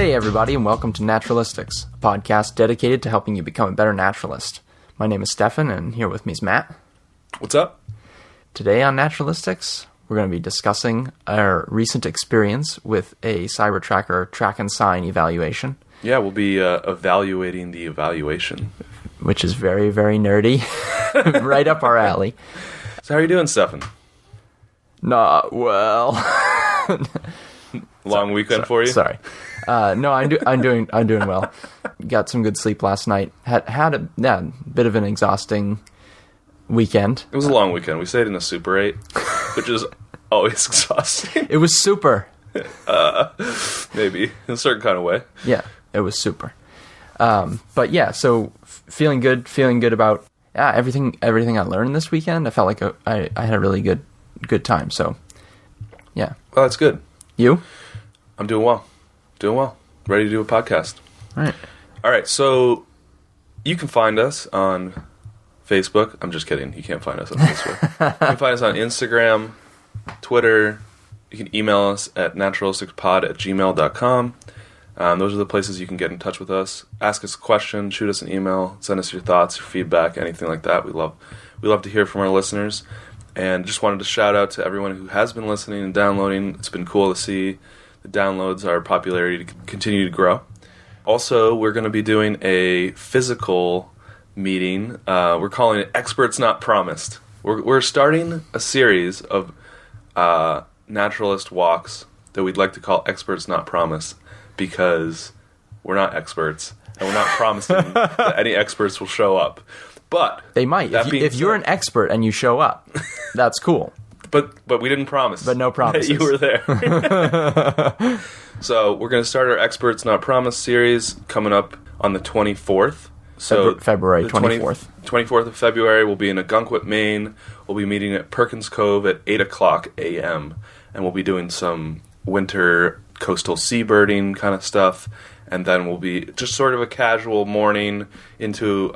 Hey everybody, and welcome to Naturalistics, a podcast dedicated to helping you become a better naturalist. My name is Stefan, and here with me is Matt. What's up? Today on Naturalistics, we're going to be discussing our recent experience with a CyberTracker track and sign evaluation. Yeah, we'll be evaluating the evaluation. Which is very, very nerdy. Right up our alley. So how are you doing, Stefan? Not well. Long weekend for you? Sorry. No, I'm doing well. Got some good sleep last night. Had a bit of an exhausting weekend. It was a long weekend. We stayed in a Super 8, which is always exhausting. It was super. Maybe in a certain kind of way. Yeah, it was super. But yeah, so feeling good about everything I learned this weekend. I felt like I had a really good time. So yeah. Well, that's good. You? I'm doing well. Ready to do a podcast. All right. So you can find us on Facebook. I'm just kidding. You can't find us on Facebook. You can find us on Instagram, Twitter. You can email us at naturalisticspod@gmail.com. Those are the places you can get in touch with us. Ask us a question, shoot us an email, send us your thoughts, your feedback, anything like that. We love to hear from our listeners. And just wanted to shout out to everyone who has been listening and downloading. It's been cool to see the downloads, our popularity to continue to grow. Also, we're going to be doing a physical meeting. We're calling it Experts Not Promised. We're starting a series of naturalist walks that we'd like to call Experts Not Promised, because we're not experts and we're not promising that any experts will show up. But they might. If you're an expert and you show up, that's cool. But we didn't promise. But no promises. That you were there. So we're going to start our Experts Not Promised series coming up on the 24th. So February 24th. 24th of February, we'll be in Agunquit, Maine. We'll be meeting at Perkins Cove at 8 o'clock a.m. And we'll be doing some winter coastal seabirding kind of stuff. And then we'll be just sort of a casual morning into,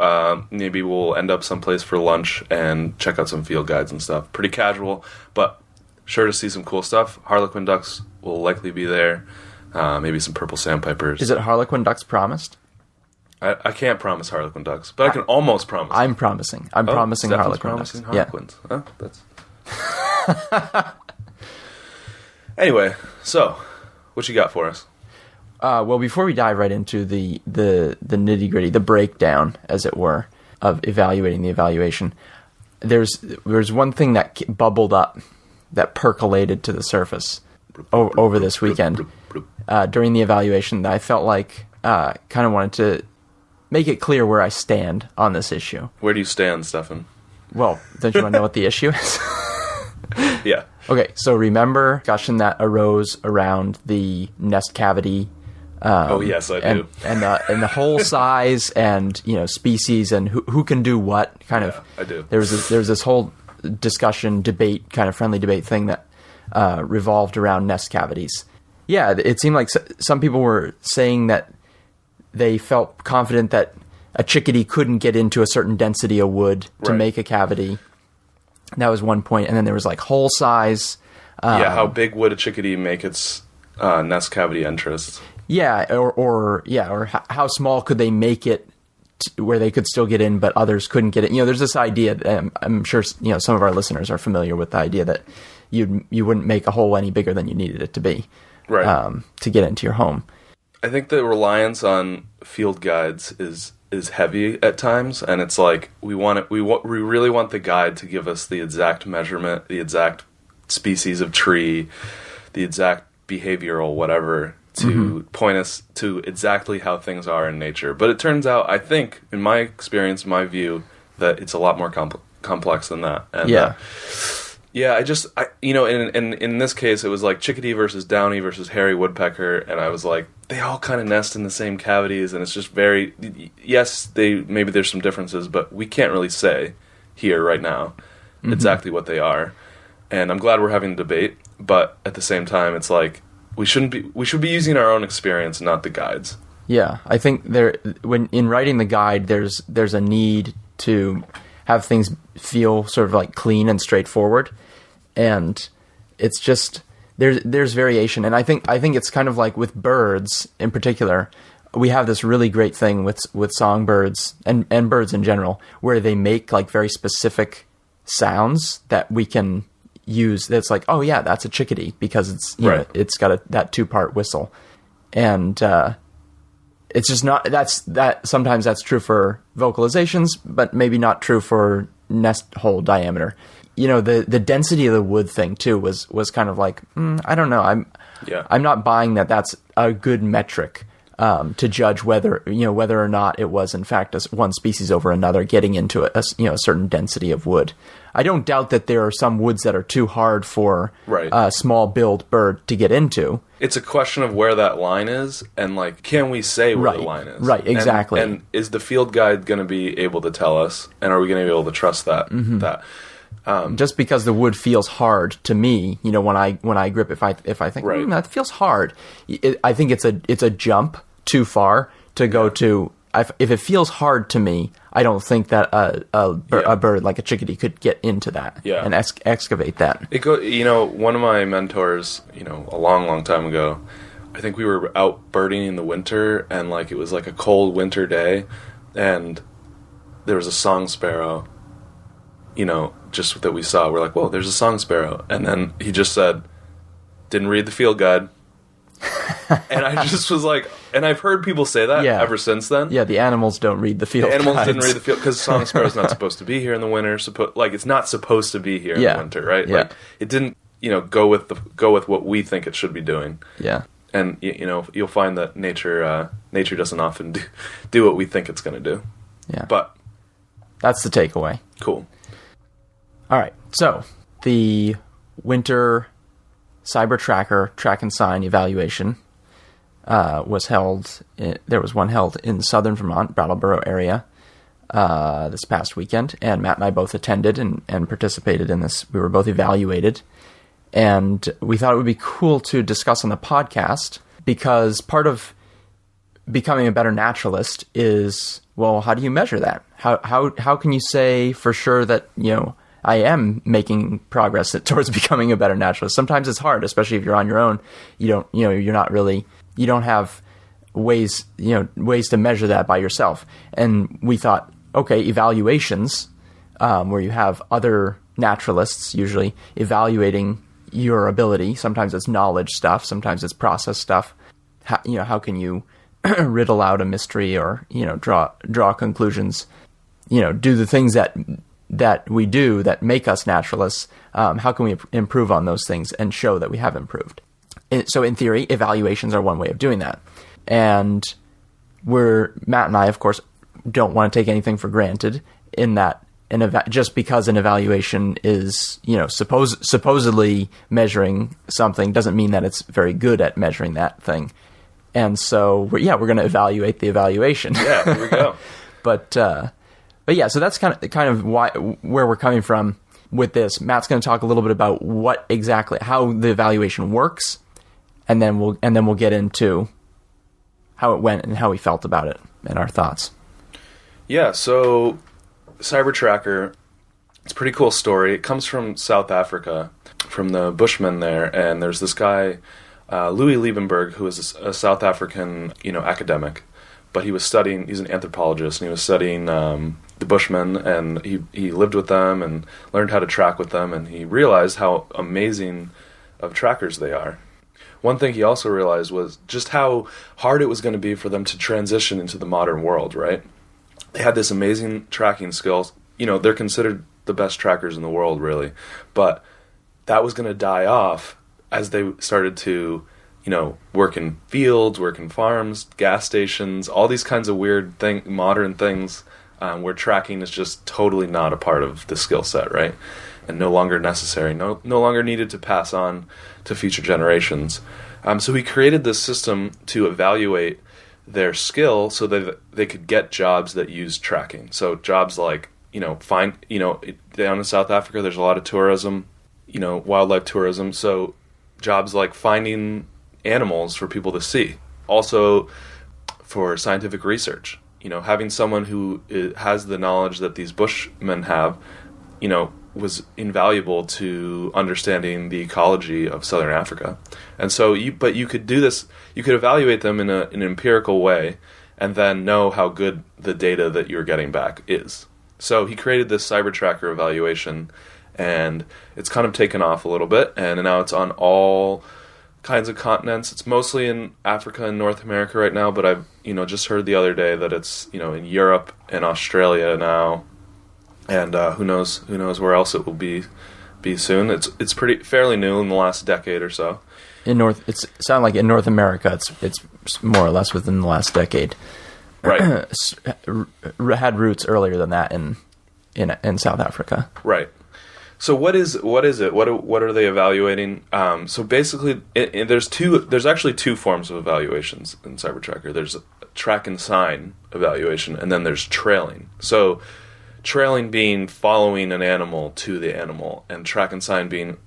maybe we'll end up someplace for lunch and check out some field guides and stuff. Pretty casual, but sure to see some cool stuff. Harlequin ducks will likely be there. Maybe some purple sandpipers. Is it Harlequin ducks promised? I can't promise Harlequin ducks, but I can almost promise. I'm promising. I'm promising Harlequin promising ducks. Harlequins. Yeah. Oh, that's... Anyway, so what you got for us? Well, before we dive right into the nitty-gritty, the breakdown, as it were, of evaluating the evaluation, there's one thing that bubbled up, that percolated to the surface over this weekend during the evaluation, that I felt like kind of wanted to make it clear where I stand on this issue. Where do you stand, Stefan? Well, don't you want to know what the issue is? Yeah. Okay, so remember discussion that arose around the nest cavity. Oh yes, I do. And the whole size and species and who can do what kind of. I do. There's this whole discussion, debate, kind of friendly debate thing that revolved around nest cavities. Yeah, it seemed like some people were saying that they felt confident that a chickadee couldn't get into a certain density of wood to make a cavity. That was one point, and then there was like hole size. How big would a chickadee make its nest cavity entrance? Yeah, or how small could they make it where they could still get in, but others couldn't get in? There's this idea. I'm sure some of our listeners are familiar with the idea that you wouldn't make a hole any bigger than you needed it to be, right? To get into your home. I think the reliance on field guides is heavy at times, and it's like we really want the guide to give us the exact measurement, the exact species of tree, the exact behavioral whatever, to point us to exactly how things are in nature. But it turns out, I think, in my experience, my view, that it's a lot more complex than that. And, in this case, it was like chickadee versus downy versus hairy woodpecker, and I was like, they all kind of nest in the same cavities, and it's just very, yes, maybe there's some differences, but we can't really say here right now exactly what they are. And I'm glad we're having a debate, but at the same time, it's like, we should be using our own experience, not the guides. Yeah, I think when in writing the guide, there's a need to have things feel sort of like clean and straightforward, and it's just there's variation, and I think it's kind of like with birds in particular. We have this really great thing with songbirds and birds in general, where they make like very specific sounds that we can use. That's like, oh yeah, that's a chickadee, because it's it's got that 2-part whistle, and it's just not that sometimes that's true for vocalizations, but maybe not true for nest hole diameter. The density of the wood thing too was kind of like, I don't know. I'm not buying that that's a good metric to judge whether or not it was in fact one species over another getting into a certain density of wood. I don't doubt that there are some woods that are too hard for a small-billed bird to get into. It's a question of where that line is, and like, can we say where the line is? Right, exactly. And is the field guide going to be able to tell us, and are we going to be able to trust that? Just because the wood feels hard to me, when I grip, if I think that feels hard, I think it's a jump too far to go to. If it feels hard to me, I don't think that a bird like a chickadee could get into that and excavate that. One of my mentors, a long, long time ago, I think we were out birding in the winter, and like it was like a cold winter day, and there was a song sparrow, just that we saw. We're like, whoa, there's a song sparrow. And then he just said, didn't read the field guide. And I just was like, and I've heard people say that ever since then. Yeah, the animals don't read the field guides. The animals didn't read the field, because song sparrow's not supposed to be here in the winter. It's not supposed to be here in the winter, right? Yeah. Like, it didn't, go with what we think it should be doing. Yeah. And, you'll find that nature doesn't often do what we think it's going to do. Yeah. But that's the takeaway. Cool. All right, so the winter CyberTracker track and sign evaluation was held. There was one held in Southern Vermont, Brattleboro area, this past weekend, and Matt and I both attended and participated in this. We were both evaluated, and we thought it would be cool to discuss on the podcast, because part of becoming a better naturalist is, well, how do you measure that? How can you say for sure that I am making progress towards becoming a better naturalist? Sometimes it's hard, especially if you're on your own. You don't have ways to measure that by yourself. And we thought, okay, evaluations, where you have other naturalists usually evaluating your ability. Sometimes it's knowledge stuff. Sometimes it's process stuff. How can you riddle out a mystery, or, draw conclusions, do the things that we do that make us naturalists. How can we improve on those things and show that we have improved? So in theory, evaluations are one way of doing that. And Matt and I, of course, don't want to take anything for granted, in that just because an evaluation is, supposedly measuring something doesn't mean that it's very good at measuring that thing. And so we're going to evaluate the evaluation. Yeah, here we go. But yeah, so that's kind of where we're coming from with this. Matt's going to talk a little bit about how the evaluation works, and then we'll get into how it went and how we felt about it and our thoughts. Yeah, so CyberTracker, it's a pretty cool story. It comes from South Africa, from the Bushmen there, and there's this guy, Louis Liebenberg, who is a South African, academic, but he's an anthropologist, and he was studying the Bushmen, and he lived with them and learned how to track with them, and he realized how amazing of trackers they are. One thing he also realized was just how hard it was going to be for them to transition into the modern world, right? They had this amazing tracking skills. They're considered the best trackers in the world, really, but that was going to die off as they started to, work in fields, work in farms, gas stations, all these kinds of weird modern things, where tracking is just totally not a part of the skill set, right? And no longer necessary, no longer needed to pass on to future generations. So he created this system to evaluate their skill so that they could get jobs that use tracking. So jobs like, down in South Africa, there's a lot of tourism, wildlife tourism. So jobs like finding animals for people to see. Also for scientific research, having someone who has the knowledge that these Bushmen have, was invaluable to understanding the ecology of Southern Africa. And so you could do this, you could evaluate them in an empirical way and then know how good the data that you're getting back is. So he created this CyberTracker evaluation, and it's kind of taken off a little bit, and now it's on all kinds of continents. It's mostly in Africa and North America right now, but I've just heard the other day that it's in Europe and Australia now, and who knows where else it will be soon. It's fairly new in the last decade or so. It's sound like in North America, it's more or less within the last decade. Right. Had roots earlier than that in South Africa. Right. So what is it? What are they evaluating? So basically, there's actually two forms of evaluations in CyberTracker. There's track and sign evaluation, and then there's trailing. So trailing being following an animal to the animal, and track and sign being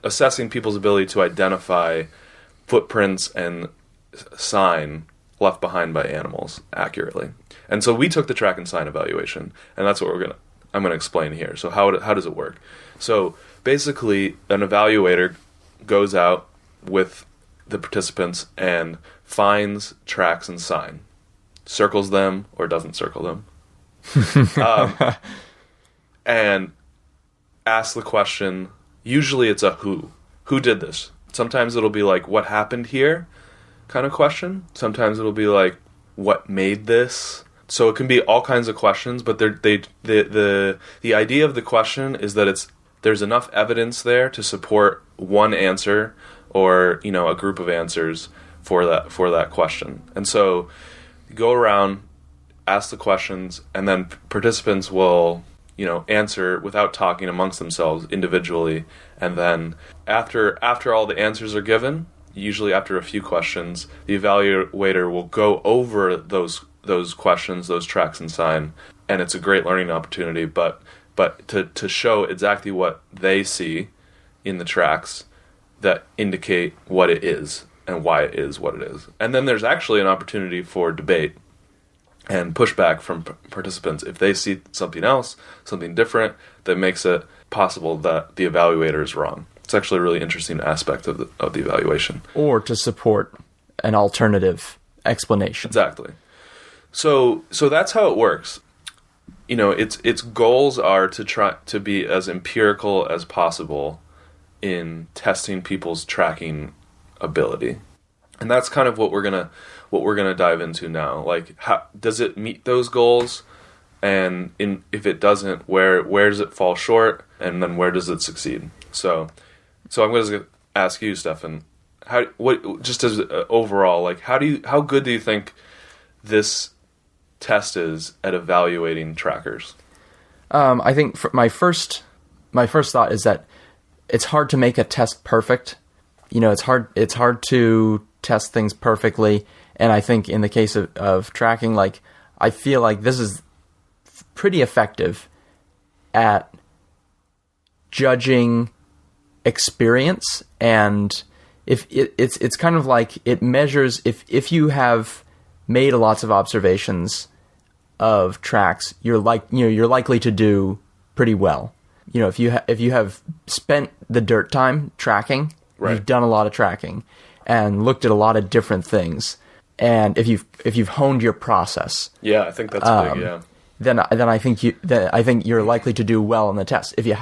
assessing people's ability to identify footprints and sign left behind by animals accurately. And so we took the track and sign evaluation, and that's what I'm going to explain here. So how does it work? So basically, an evaluator goes out with the participants and finds tracks and sign, circles them or doesn't circle them, and asks the question. Usually it's a who did this. Sometimes it'll be like, what happened here kind of question. Sometimes it'll be like, what made this? So it can be all kinds of questions, but the idea of the question is that there's enough evidence there to support one answer or a group of answers for that question. And so you go around, ask the questions, and then participants will answer without talking amongst themselves individually. And then after all the answers are given, usually after a few questions, the evaluator will go over those questions, those tracks and sign, and it's a great learning opportunity. But to show exactly what they see in the tracks that indicate what it is and why it is what it is. And then there's actually an opportunity for debate and pushback from participants if they see something else, something different that makes it possible that the evaluator is wrong. It's actually a really interesting aspect of the evaluation. Or to support an alternative explanation. Exactly. So that's how it works. Its goals are to try to be as empirical as possible in testing people's tracking ability. And that's kind of what we're gonna dive into now. Like, how does it meet those goals? And if it doesn't, where does it fall short? And then where does it succeed? So I'm going to ask you, Stefan, just as overall, like how good do you think this test is at evaluating trackers? I think my first thought is that it's hard to make a test perfect. It's hard to test things perfectly. And I think in the case of tracking, like, I feel like this is pretty effective at judging experience. And if it's kind of like it measures if you have made lots of observations of tracks, you're likely to do pretty well. If you have spent the dirt time tracking, right, you've done a lot of tracking and looked at a lot of different things. And if you've honed your process, yeah, I think that's big. Yeah, then I think you're likely to do well on the test. If you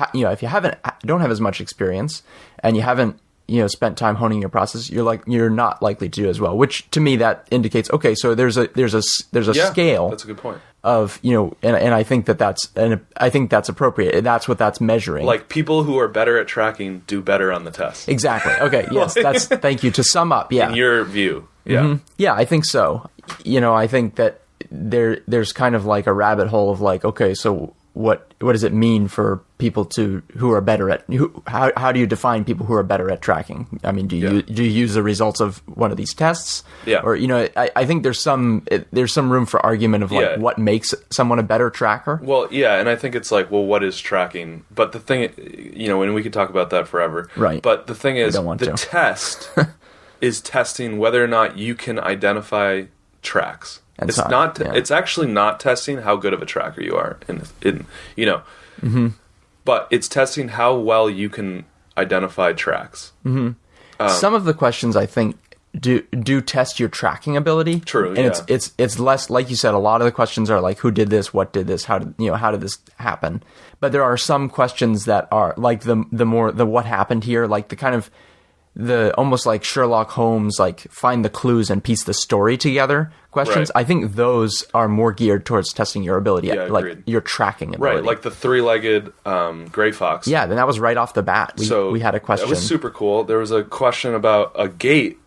don't have as much experience and you haven't spent time honing your process, you're not likely to do as well. Which to me that indicates, okay, so there's a scale. That's a good point. Of and I think that's appropriate. That's what that's measuring. Like, people who are better at tracking do better on the test. Exactly. Okay. Yes. Thank you. To sum up, yeah. In your view, yeah. Mm-hmm. Yeah, I think so. I think that there's kind of like a rabbit hole of like, okay, so what does it mean for people who are better at how do you define people who are better at tracking? I mean, do you use the results of one of these tests? Yeah. Or I think there's some room for argument of like what makes someone a better tracker. Well, yeah, and I think it's like, well, what is tracking? But the thing, and we could talk about that forever. Right. But the thing is, the test is testing whether or not you can identify tracks. And it's actually not testing how good of a tracker you are. In. Mm-hmm. but it's testing how well you can identify tracks. Some of the questions I think do test your tracking ability. True, and yeah. it's less, like you said, a lot of the questions are like, who did this, what did this, how did this happen? But there are some questions that are like the what happened here, like the kind of the almost like Sherlock Holmes, like find the clues and piece the story together questions. Right. I think those are more geared towards testing your ability, like agreed. your tracking ability. Right, like the three-legged gray fox. Yeah, then that was right off the bat. We had a question. That was super cool. There was a question about a gate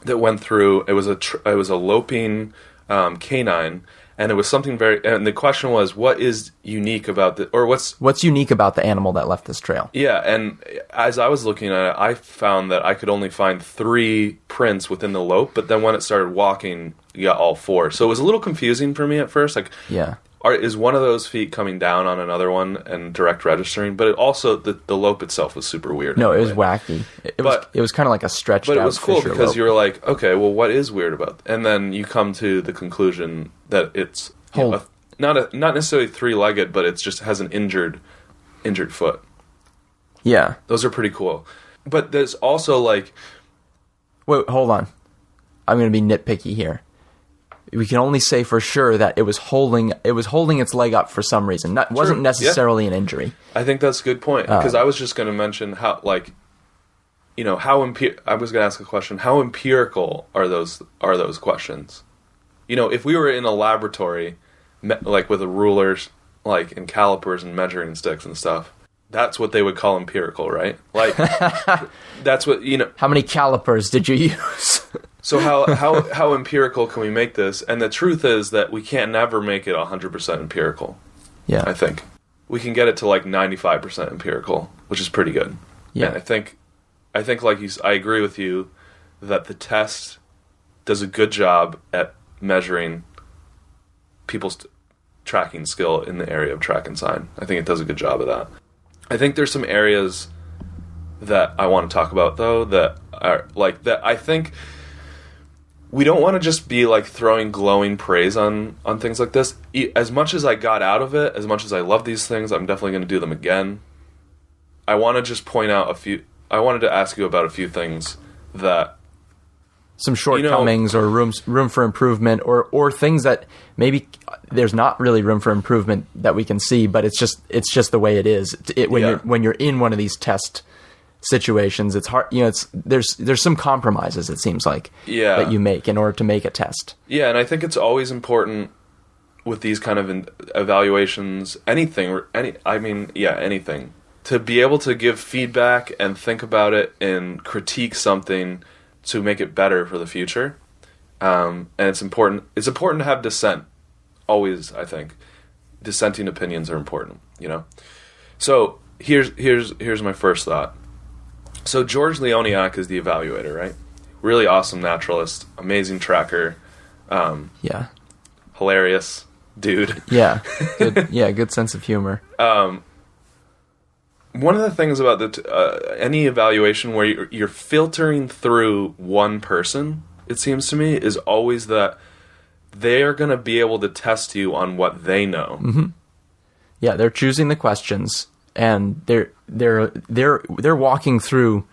that went through. It was a loping canine, and it was something very. And the question was, what is unique about what's unique about the animal that left this trail? Yeah, and as I was looking at it, I found that I could only find 3 prints within the lope, but then when it started walking, you got all 4. So it was a little confusing for me at first. Like, yeah. Is one of those feet coming down on another one and direct registering? But it also the lope itself was super weird. No, anyway. it was wacky. It was kind of like a stretched out. But it was cool Fisher because lope. you were like, okay, well, what is weird about? And then you come to the conclusion that it's not necessarily 3-legged, but it just has an injured foot. Yeah, those are pretty cool. But there's also like, wait, hold on. I'm going to be nitpicky here. We can only say for sure that it was holding its leg up for some reason. Wasn't necessarily an injury. I think that's a good point, because I was just going to mention how, like, I was going to ask a question: how empirical are those questions? If we were in a laboratory, like with a rulers, like and calipers and measuring sticks and stuff, that's what they would call empirical, right? Like, that's what How many calipers did you use? So how empirical can we make this? And the truth is that we can't never make it 100% empirical. Yeah, I think we can get it to like 95% empirical, which is pretty good. Yeah, and I think like I agree with you that the test does a good job at measuring people's tracking skill in the area of track and sign. I think it does a good job of that. I think there's some areas that I want to talk about, though, that are like that. I think we don't want to just be like throwing glowing praise on things like this. As much as I got out of it, as much as I love these things, I'm definitely going to do them again. I want to just point out a few. I wanted to ask you about a few things that some shortcomings or room for improvement, or things that maybe there's not really room for improvement that we can see, but it's just the way it is. When you're in one of these test situations, it's hard. There's some compromises, it seems like, that you make in order to make a test. Yeah, and I think it's always important with these kind of evaluations, anything, to be able to give feedback and think about it and critique something to make it better for the future. And it's important to have dissent. Always, I think. Dissenting opinions are important, So here's my first thought. So George Leoniak is the evaluator, right? Really awesome naturalist, amazing tracker. Hilarious dude. Yeah. Good sense of humor. One of the things about any evaluation where you're filtering through one person, it seems to me, is always that they are going to be able to test you on what they know. Mm-hmm. Yeah, they're choosing the questions, and they're walking through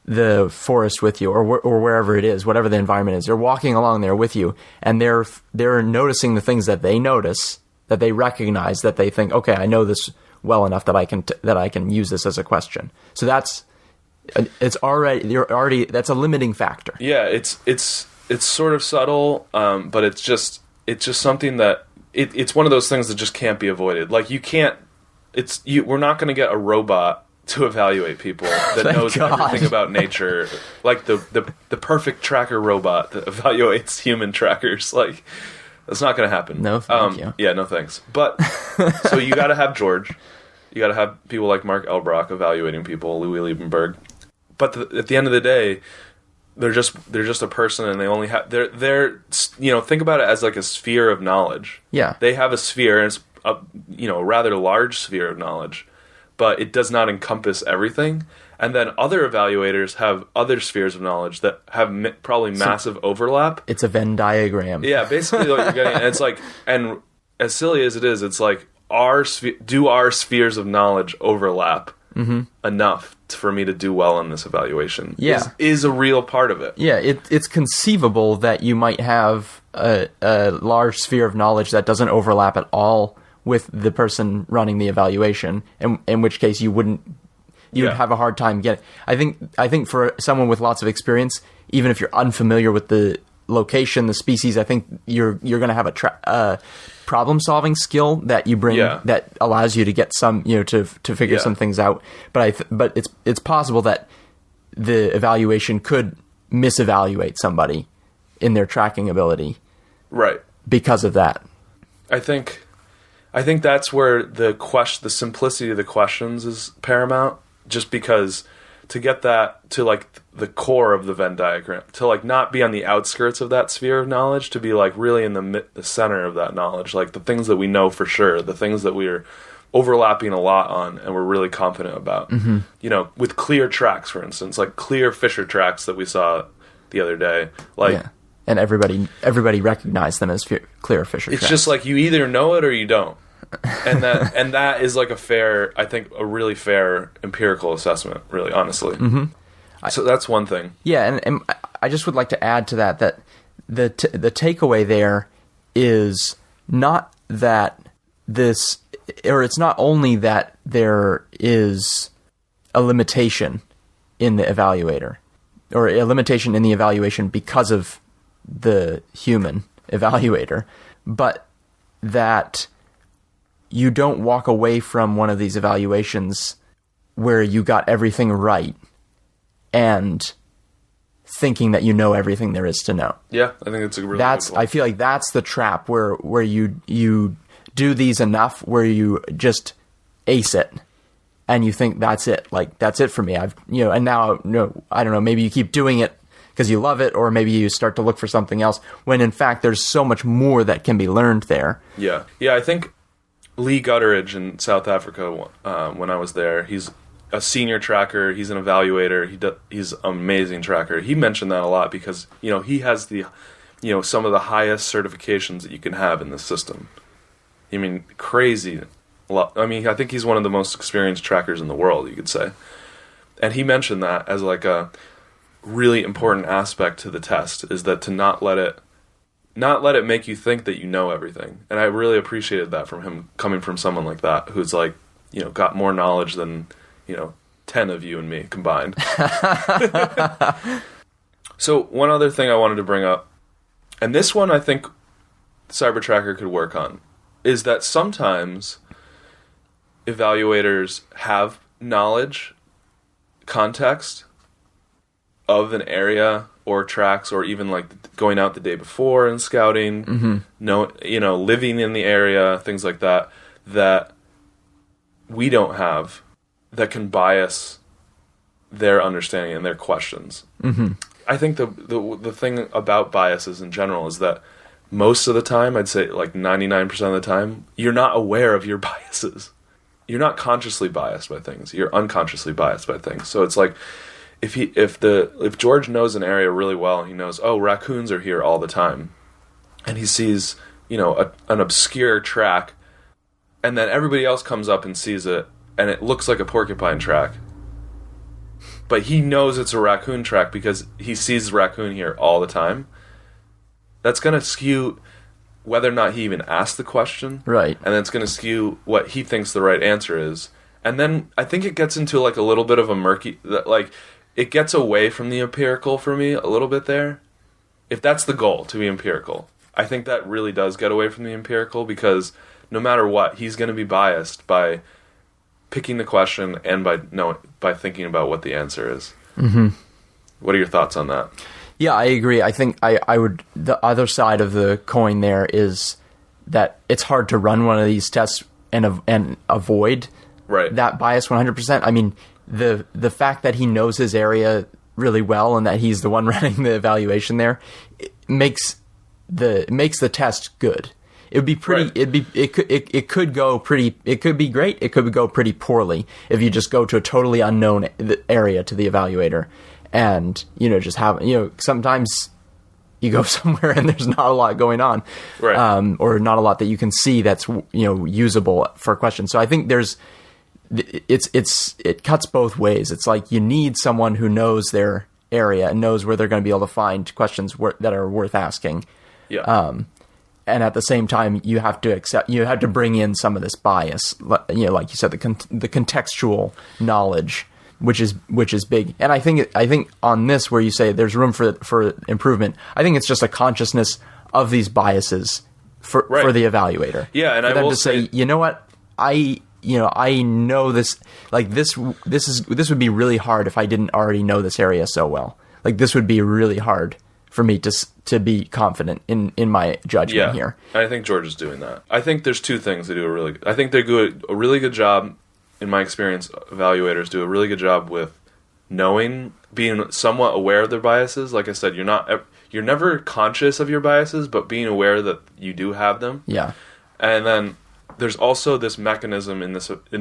the forest with you, or wherever it is, whatever the environment is. They're walking along there with you, and they're noticing the things that they notice, that they recognize, that they think, okay, I know this well enough that I can use this as a question. So that's that's a limiting factor. Yeah, it's sort of subtle, but it's just something that it's one of those things that just can't be avoided. Like we're not going to get a robot to evaluate people that knows everything about nature, like the perfect tracker robot that evaluates human trackers. Like, that's not going to happen. No, thank you. Yeah, no thanks. But so you got to have George. You got to have people like Mark Elbrock evaluating people, Louis Liebenberg. But at the end of the day, they're just a person, and they only have they're think about it as like a sphere of knowledge. Yeah, they have a sphere, and it's a rather large sphere of knowledge, but it does not encompass everything. And then other evaluators have other spheres of knowledge that have probably massive overlap. It's a Venn diagram. Yeah, basically what you're getting. And it's like, and as silly as it is, it's like do our spheres of knowledge overlap enough for me to do well on this evaluation? Yeah. Is a real part of it. Yeah, it's conceivable that you might have a large sphere of knowledge that doesn't overlap at all with the person running the evaluation, in which case you would have a hard time getting. I think for someone with lots of experience, even if you're unfamiliar with the location, the species, I think you're going to have a problem solving skill that you bring that allows you to get some, to figure some things out. But it's possible that the evaluation could misevaluate somebody in their tracking ability, right? Because of that. I think that's where the simplicity of the questions is paramount. Just because to get that to like the core of the Venn diagram, to like not be on the outskirts of that sphere of knowledge, to be like really in the center of that knowledge, like the things that we know for sure, the things that we're overlapping a lot on and we're really confident about. With clear tracks, for instance, like clear Fisher tracks that we saw the other day, and everybody recognized them as clear Fisher tracks. It's just like you either know it or you don't. and that is like a really fair empirical assessment, really, honestly. So that's one thing. Yeah, and I just would like to add to that the takeaway there is not that it's not only that there is a limitation in the evaluator, or a limitation in the evaluation because of the human evaluator, but that you don't walk away from one of these evaluations where you got everything right and thinking that you know everything there is to know. Yeah, I think it's a really good point. I feel like that's the trap where you do these enough where you just ace it and you think that's it. Like, that's it for me. And now, I don't know, maybe you keep doing it because you love it, or maybe you start to look for something else when in fact there's so much more that can be learned there. Yeah, I think Lee Gutteridge in South Africa, when I was there, he's a senior tracker. He's an evaluator. He's an amazing tracker. He mentioned that a lot because he has the some of the highest certifications that you can have in this system. I mean, crazy. I mean, I think he's one of the most experienced trackers in the world, you could say. And he mentioned that as like a really important aspect to the test, is that to not let it make you think that you know everything. And I really appreciated that from him, coming from someone like that, who's like, got more knowledge than, 10 of you and me combined. So one other thing I wanted to bring up, and this one I think CyberTracker could work on, is that sometimes evaluators have knowledge, context of an area or tracks, or even like going out the day before and scouting, living in the area, things like that, that we don't have, that can bias their understanding and their questions. I think the thing about biases in general is that most of the time, I'd say like 99% of the time, you're not aware of your biases. You're not consciously biased by things. You're unconsciously biased by things. So it's like, if George knows an area really well, he knows, raccoons are here all the time, and he sees, an obscure track, and then everybody else comes up and sees it, and it looks like a porcupine track, but he knows it's a raccoon track because he sees raccoon here all the time. That's going to skew whether or not he even asked the question, right? And that's going to skew what he thinks the right answer is. And then I think it gets into like a little bit of a murky, like, it gets away from the empirical for me a little bit there. If that's the goal, to be empirical, I think that really does get away from the empirical, because no matter what, he's going to be biased by picking the question and by thinking about what the answer is. What are your thoughts on that? Yeah, I agree. I think I would. The other side of the coin there is that it's hard to run one of these tests and avoid that bias 100%. I mean, the fact that he knows his area really well and that he's the one running the evaluation there, it makes the test good. It would be pretty. It could go pretty. It could be great. It could go pretty poorly if you just go to a totally unknown area to the evaluator, and just have sometimes you go somewhere and there's not a lot going on, Right. or not a lot that you can see that's usable for a question. So I think it cuts both ways. It's like you need someone who knows their area and knows where they're going to be able to find questions that are worth asking. Yeah. And at the same time, you have to bring in some of this bias, like you said, the contextual knowledge, which is big. And I think on this, where you say there's room for improvement, I think it's just a consciousness of these biases for the evaluator. Yeah, and for them to say, you know what, I know this. Like this would be really hard if I didn't already know this area so well. Like this would be really hard for me to be confident in my judgment here. And I think George is doing that. I think there's two things they do I think they do a really good job, in my experience, evaluators do a really good job with being somewhat aware of their biases. Like I said, you're never conscious of your biases, but being aware that you do have them. Yeah. And then there's also this mechanism in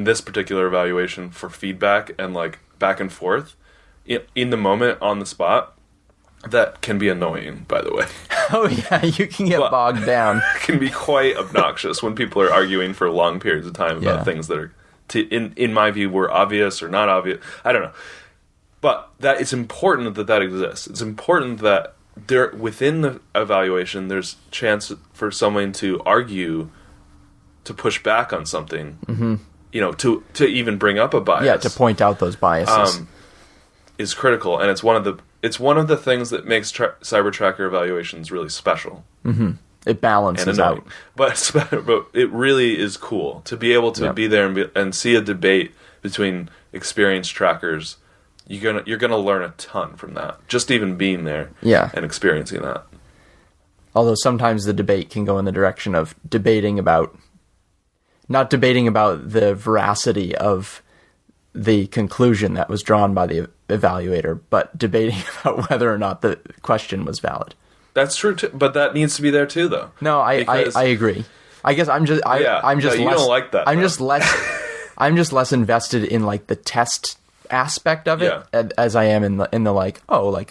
this particular evaluation for feedback and like back and forth in the moment, on the spot. That can be annoying, by the way. Oh yeah, you can get bogged down. It can be quite obnoxious when people are arguing for long periods of time about things that are, in my view, were obvious or not obvious. I don't know. But that it's important that exists. It's important that within the evaluation, there's chance for someone to argue, to push back on something, to even bring up a bias. Yeah, to point out those biases. Is critical, and it's one of the things that makes CyberTracker evaluations really special. Mm-hmm. It balances out, but it really is cool to be able to be there and see a debate between experienced trackers. You're gonna learn a ton from that, just even being there, and experiencing that. Although sometimes the debate can go in the direction of not debating about the veracity of the conclusion that was drawn by the evaluator, but debating about whether or not the question was valid. That's true too, but that needs to be there too, though. No, I agree. I guess I'm just you don't like that. I'm just less invested in like the test aspect of it as I am in the like,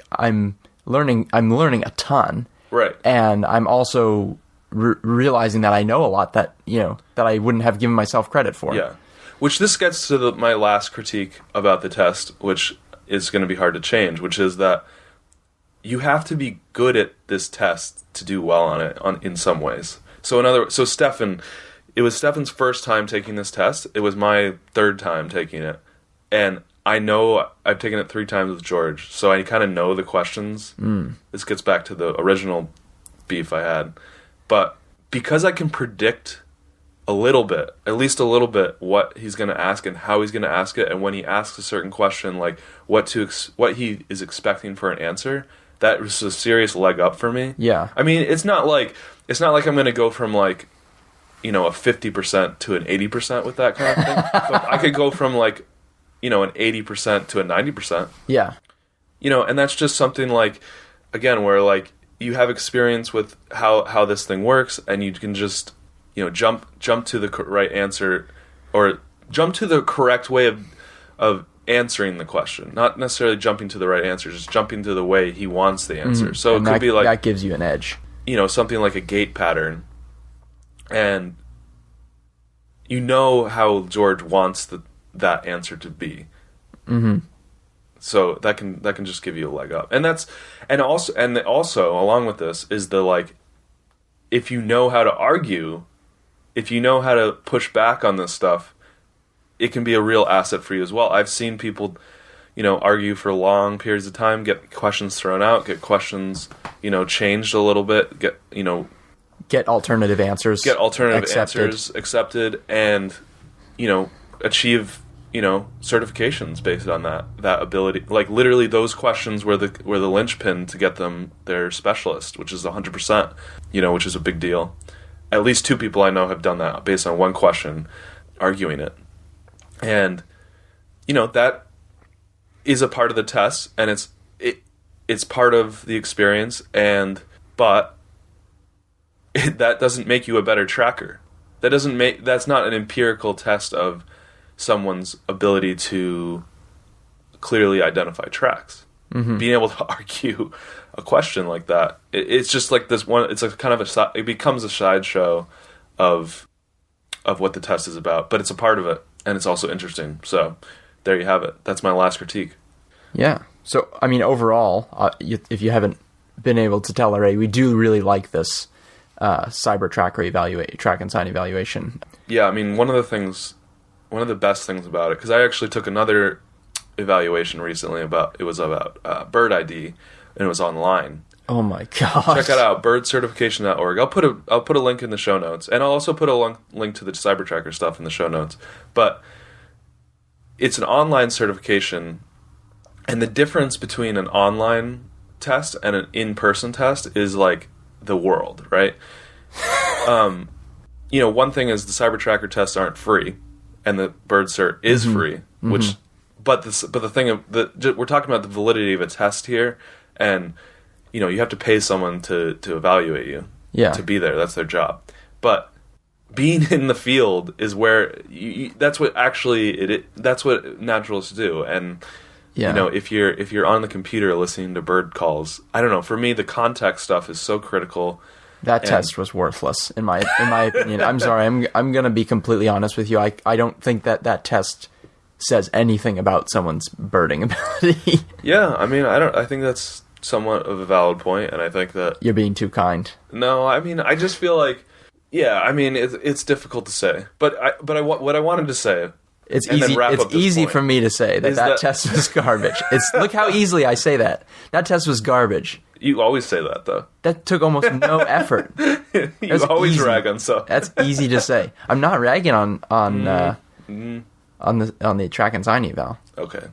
I'm learning a ton, right? And I'm also realizing that I know a lot that that I wouldn't have given myself credit for. Yeah. Which this gets to my last critique about the test, which is going to be hard to change, which is that you have to be good at this test to do well on it in some ways. So Stefan, it was Stefan's first time taking this test. It was my third time taking it. And I know I've taken it 3 times with George, so I kind of know the questions. This gets back to the original beef I had. But because I can predict at least a little bit, what he's going to ask and how he's going to ask it, and when he asks a certain question, like what he is expecting for an answer, that was a serious leg up for me. Yeah. I mean, it's not like I'm going to go from like, a 50% to an 80% with that kind of thing. But I could go from like, an 80% to a 90%. Yeah. And that's just something like, again, where like you have experience with how this thing works, and you can just jump to the right answer, or jump to the correct way of answering the question. Not necessarily jumping to the right answer, just jumping to the way he wants the answer. So it could be like... That gives you an edge. Something like a gate pattern. And you know how George wants that answer to be. Mm-hmm. So that can just give you a leg up. And also along with this is the like, if you know how to argue, if you know how to push back on this stuff, it can be a real asset for you as well. I've seen people, argue for long periods of time, get questions thrown out, get questions, changed a little bit, get alternative answers, accepted, and, achieve, certifications based on that ability. Like literally those questions were the linchpin to get them their specialist, which is 100%, which is a big deal. At least 2 people I know have done that based on one question, arguing it. And, that is a part of the test, and it's part of the experience, but that doesn't make you a better tracker. That's not an empirical test of someone's ability to clearly identify tracks. Mm-hmm. Being able to argue a question like that. It's just like this one. It's like kind of it becomes a sideshow of what the test is about, but it's a part of it, and it's also interesting. So there you have it. That's my last critique. Yeah. So I mean, overall, if you haven't been able to tell already, we do really like this CyberTracker track and sign evaluation. Yeah, I mean, one of the best things about it, because I actually took another evaluation recently about bird ID, and it was online. Oh my gosh! Check it out, birdcertification.org. I'll put a link in the show notes, and I'll also put a link to the CyberTracker stuff in the show notes. But it's an online certification, and the difference between an online test and an in-person test is like the world, right? One thing is the CyberTracker tests aren't free, and the bird cert is free. Which, but the thing we're talking about the validity of a test here, and you have to pay someone to evaluate you, to be there. That's their job. But being in the field is where that's what that's what naturalists do. And if you're on the computer listening to bird calls, I don't know. For me, the context stuff is so critical. That test was worthless in my opinion. I'm sorry. I'm going to be completely honest with you. I don't think that test says anything about someone's birding ability. Yeah, I mean, I think that's somewhat of a valid point, and I think that you're being too kind. No, I mean, I just feel like, it's difficult to say, but what I wanted to say, it's easy. It's easy for me to say that test was garbage. Look how easily I say that. That test was garbage. You always say that, though. That took almost no effort. You always rag on stuff. That's easy to say. I'm not ragging on the track and sign eval. Okay.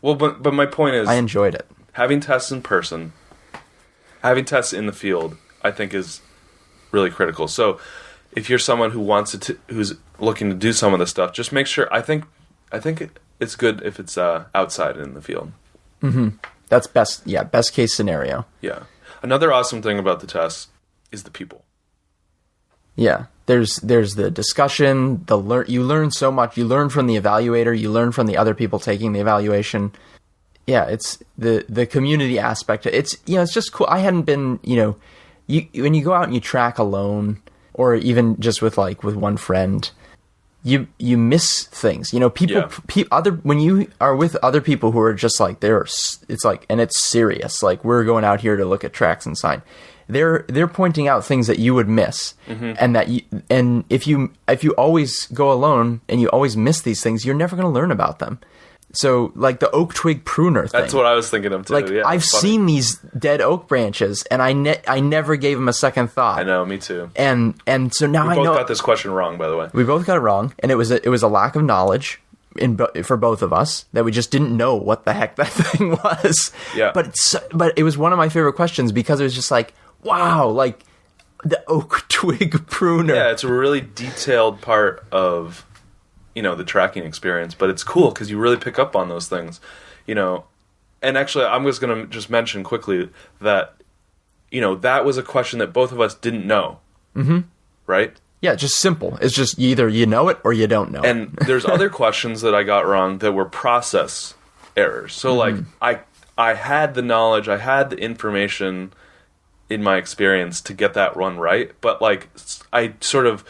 Well, but my point is, I enjoyed it. Having tests in person, having tests in the field, I think is really critical. So, if you're someone who's looking to do some of this stuff, just make sure. I think it's good if it's outside in the field. Mm-hmm. That's best. Yeah, best case scenario. Yeah. Another awesome thing about the test is the people. Yeah. There's the discussion. You learn so much. You learn from the evaluator. You learn from the other people taking the evaluation. Yeah, it's the community aspect. It's it's just cool. I hadn't been when you go out and you track alone, or even just with one friend, you miss things. When you are with other people who are just like and it's serious. Like, we're going out here to look at tracks and sign. They're pointing out things that you would miss, and if you always go alone and you always miss these things, you're never going to learn about them. So, like the oak twig pruner thing. That's what I was thinking of too. Like, I've seen these dead oak branches, and I never gave them a second thought. I know, me too. And so now I know. We both got this question wrong, by the way. We both got it wrong, and it was a lack of knowledge for both of us, that we just didn't know what the heck that thing was. Yeah. But it was one of my favorite questions, because it was just like, wow, like the oak twig pruner. Yeah, it's a really detailed part of the tracking experience, but it's cool because you really pick up on those things, and actually I'm just going to mention quickly that, that was a question that both of us didn't know. Mm-hmm. Right? Yeah, just simple. It's just either you know it or you don't know and it. There's other questions that I got wrong that were process errors. So like I had the knowledge, I had the information in my experience to get that one right, but like I sort of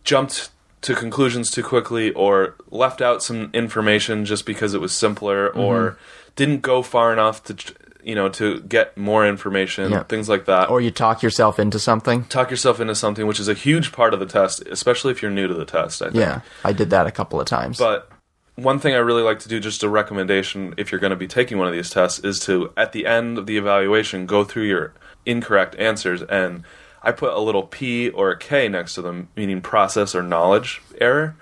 jumped to conclusions too quickly, or left out some information just because it was simpler, or didn't go far enough to get more information, things like that. Or you talk yourself into something. Which is a huge part of the test, especially if you're new to the test, I think. Yeah, I did that a couple of times. But one thing I really like to do, just a recommendation if you're going to be taking one of these tests, is to, at the end of the evaluation, go through your incorrect answers, and I put a little P or a K next to them, meaning process or knowledge error.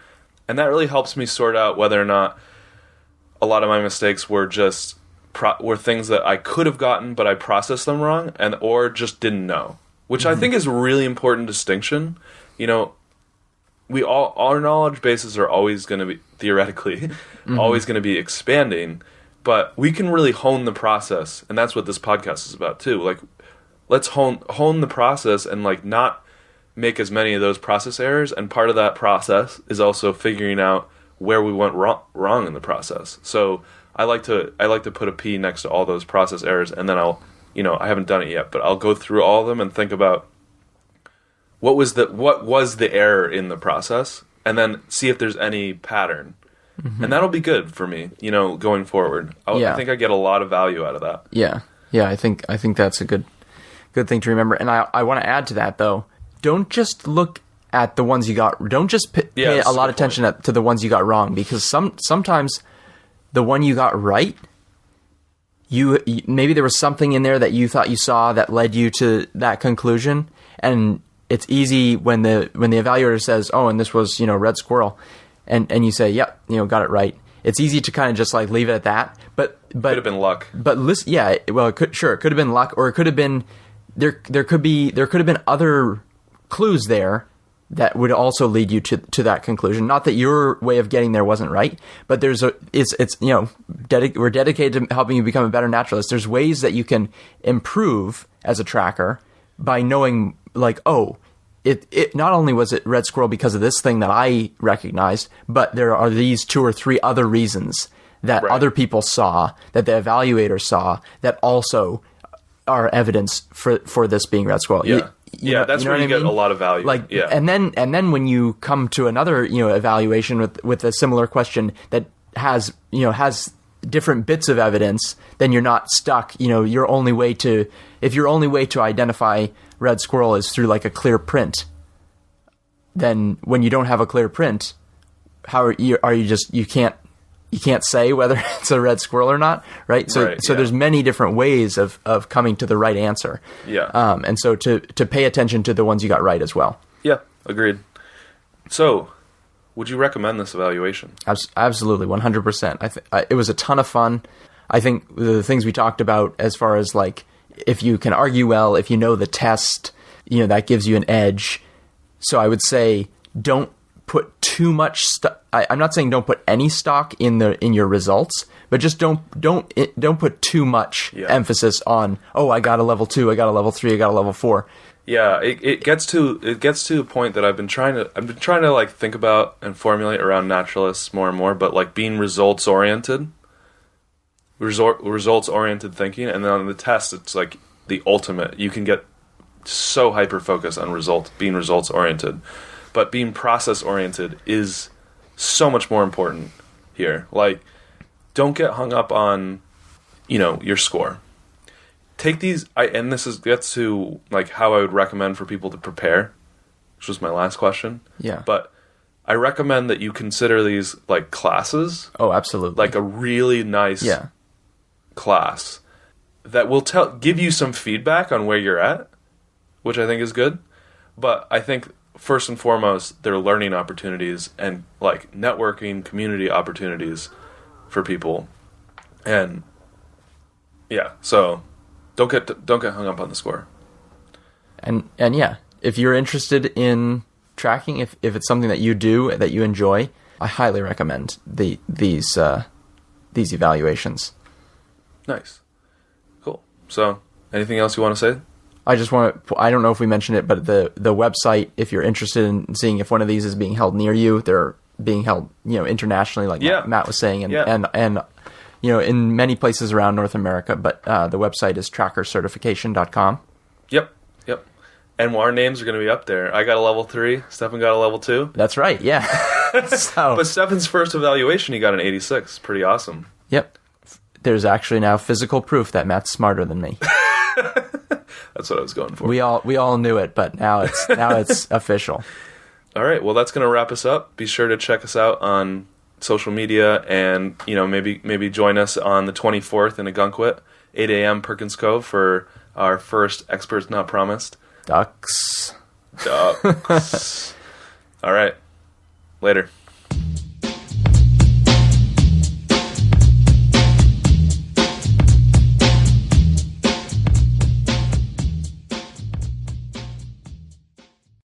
And that really helps me sort out whether or not a lot of my mistakes were just were things that I could have gotten, but I processed them wrong, or just didn't know. Which I think is a really important distinction. Our knowledge bases are always going to be, theoretically, always going to be expanding, but we can really hone the process, and that's what this podcast is about too. Like, let's hone the process and like not make as many of those process errors. And part of that process is also figuring out where we went wrong in the process. So I like to put a P next to all those process errors, and then I'll I haven't done it yet, but I'll go through all of them and think about what was the error in the process, and then see if there's any pattern. And that'll be good for me, going forward. I think I get a lot of value out of that. Yeah. Yeah, I think that's a good thing to remember. And I want to add to that, though. Don't just look at the ones you got. Don't just pay a lot of attention to the ones you got wrong, because sometimes the one you got right, you maybe there was something in there that you thought you saw that led you to that conclusion. And it's easy when the evaluator says, "Oh, and this was red squirrel," and you say, "Yep, got it right." It's easy to kind of just like leave it at that. But could have been luck. But listen, yeah, well, it could have been luck, or it could have been there could have been other clues there that would also lead you to that conclusion. Not that your way of getting there wasn't right, but we're dedicated to helping you become a better naturalist. There's ways that you can improve as a tracker by knowing, like, oh, it not only was it red squirrel because of this thing that I recognized, but there are these 2 or 3 other reasons that other people saw, that the evaluator saw, that also are evidence for this being red squirrel. Yeah. That's where you get a lot of value. Like, yeah. And then when you come to another evaluation with a similar question that has different bits of evidence, then you're not stuck. Your only way to identify red squirrel is through like a clear print. Then when you don't have a clear print, how you can't say whether it's a red squirrel or not, right? So there's many different ways of coming to the right answer. Yeah. And so to pay attention to the ones you got right as well. Yeah, agreed. So, would you recommend this evaluation? Absolutely, 100%. It was a ton of fun. I think the things we talked about, as far as like, if you can argue well, if you know the test, that gives you an edge. So I would say don't put too much I'm not saying don't put any stock in your results, but just don't put too much emphasis on, oh, I got a level 2, I got a level 3, I got a level 4. Yeah, it gets to a point that I've been trying to like think about and formulate around naturalists more and more, but like being results oriented thinking, and then on the test it's like the ultimate. You can get so hyper focused on being results oriented, but being process oriented is so much more important here. Like, don't get hung up on your score. Take these, and this gets to like how I would recommend for people to prepare, which was my last question. Yeah. But I recommend that you consider these like classes. Oh, absolutely. Like a really nice class that will give you some feedback on where you're at, which I think is good. But I think first and foremost, they're learning opportunities and like networking, community opportunities for people. And yeah, so don't get hung up on the score. And yeah, if you're interested in tracking, if it's something that you do, that you enjoy, I highly recommend these evaluations. Nice. Cool. So, anything else you want to say? I don't know if we mentioned it, but the website, if you're interested in seeing if one of these is being held near you, they're being held, internationally, like Matt was saying, and in many places around North America, but the website is trackercertification.com. Yep. And our names are going to be up there. I got a level 3. Stefan got a level 2. That's right, yeah. But Stefan's first evaluation, he got an 86. Pretty awesome. Yep. There's actually now physical proof that Matt's smarter than me. That's what I was going for. We all knew it, but now it's official. All right, well, that's going to wrap us up. Be sure to check us out on social media, and maybe join us on the 24th in Agunquit, 8 a.m. Perkins Cove for our first Experts Not Promised. Ducks. All right, later.